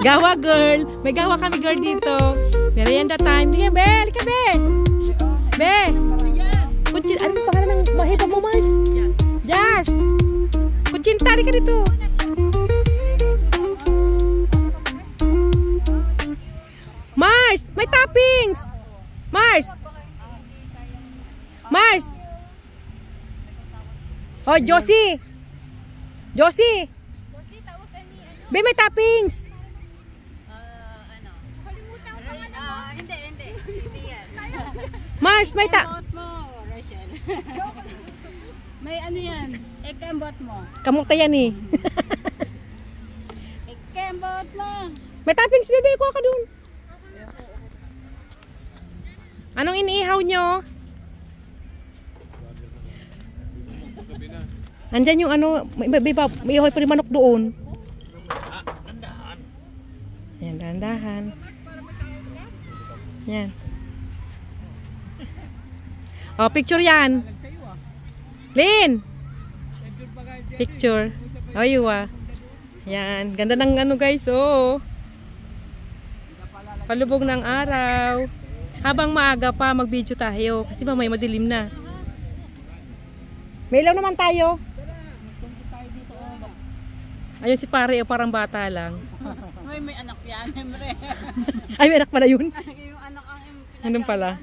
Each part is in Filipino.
Gawa girl. May gawa kami girl dito. Merienda time. Sige, Be. Halika, Be. Be. Kuchin. Anong pangalan ng mahibag mo, Mars? Jazz. Kuchinta. Halika dito. Mars. May toppings. Mars. Mars. Oh, Josie. Josie. Be, may toppings. Ano? Kalimutan ko hindi. Hindi yan. Mars, may Kembot mo, Rachel. May ano yan? Kembot mo. Kamuta yan eh. Kembot mo. May toppings, bebe. Kuha ka dun. Anong iniihaw nyo? Andyan yung ano, may ihaw pa rin manok doon. Ayan, dahan-dahan. Yan. Oh, picture yan. Lin! Picture. Oh, you ah. Yan. Ganda ng ano guys, oh. Palubog ng araw. Habang maaga pa, mag-video tayo. Kasi mamaya madilim na. May ilaw naman tayo. Ayun si pare, parang bata lang. May anak yan, Emre. Ay, may anak pala yun. Yung anak ang Ganun pala.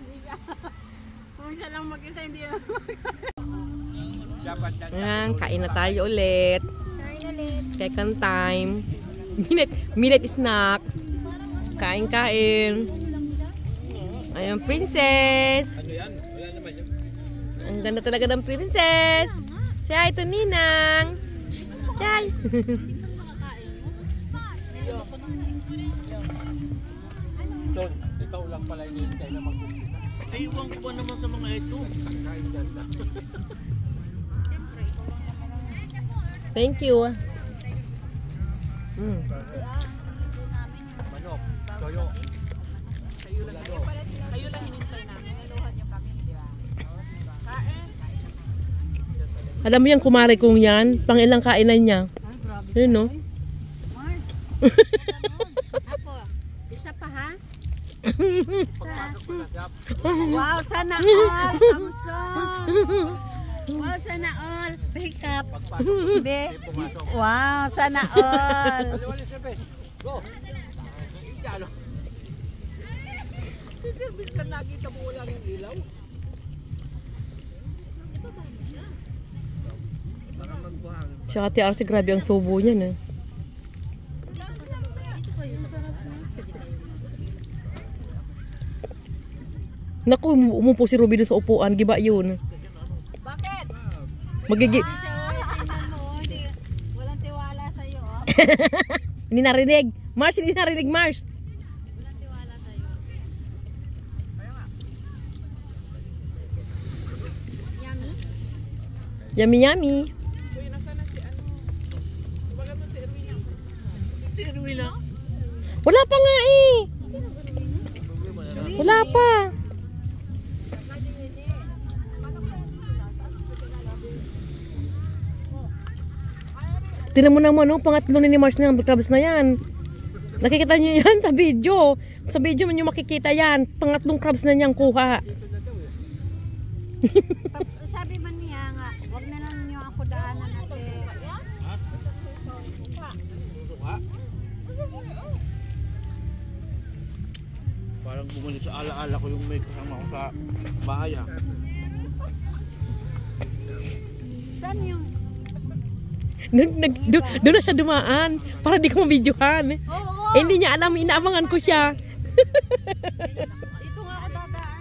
Kung siya lang mag-isa, hindi na. Ayan, kain na tayo ulit. Kain ulit. Second time. Minute snack. Kain-kain. Ayan, princess. Ang ganda talaga ng princess. Say hi to Ninang. Say. Ikaw lang pala yung hintay na mag-umpisa. Iwan ko pa naman sa mga ito. Thank you. Manok, toyo. Kayo lang hinintay namin. Alam mo yan, kumare kong yan. Pang ilang kainan niya. Yun, no? Ako, isa pa ha? Wow, sana all, Samsung. Wow, sana all. Pick up. Be. Wow, sana all. Go. Service ka nakita mo lang yung ilaw. Si Ate Arce, grabe ang subo niya, no? Naku, umupo si Ruby doon sa upuan. Giba yun. Bakit? Magiging... Walang tiwala sa'yo, oh. Hindi narinig. Mars, hindi narinig, Mars. Walang tiwala sa'yo. Yummy? Yummy, yummy. Uy, nasaan na si ano? Ibagan mo si Erwina. Si Erwina? Wala pa nga eh. Wala pa. Tinan mo naman, no? Pangatlo ni Mars na ang crabs na yan. Nakikita niyo yan sa video. Sa video niyo makikita yan. Pangatlong crabs na niyang kuha. Sabi man niya nga, huwag na lang niyo ako daanan natin. Parang bumalik sa alaala ko yung may kasama ko sa bahay ha. Saan yung? Doon na siya dumaan. Para di ko mabidyohan. Oo. Hindi niya alam, inaamangan ko siya. Dito nga ako dadaan.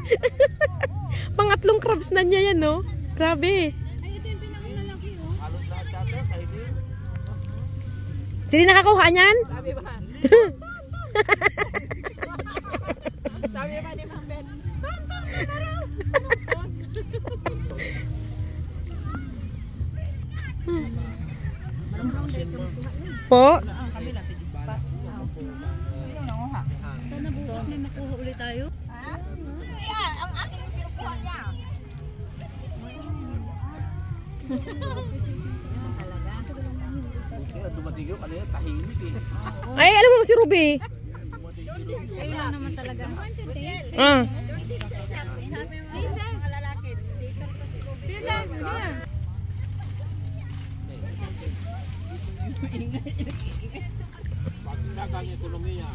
Pangatlong crabs na niya yan, no? Grabe. Ay, ito yung pinakamalaki, oh. Halos lahat dati sa hindi. Sino nakakuha niyan? Sabi ba? Sabi ba ni Ma'am Ben? Po? Sana bukas may makuha ulit tayo. Ha? Yeah, ang aking kinukuha niya. Talaga? Kaya dumating yung kanina, tahimik eh. Ay, alam mo si Ruby. Kayo lang naman talaga. Ah. Sabi mo mga lalaki, dito ko siguro. Pagkakas ang ekonomiya.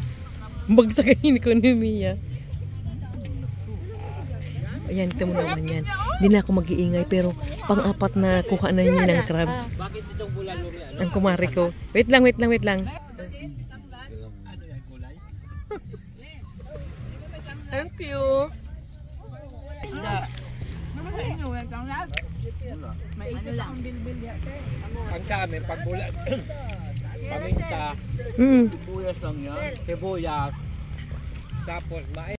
Bagsak ang ekonomiya. Ayan, ito mo naman yan. Hindi na ako mag-iingay pero pang-apat na kuha na niya ng crabs. Bakit itong bulan lumi? Ang kumari ko. Wait lang. Ano yan, kulay? Thank you. Isda. Ang kami, pag bulan, paminta, sibuyas lang yan. Sibuyas. Tapos,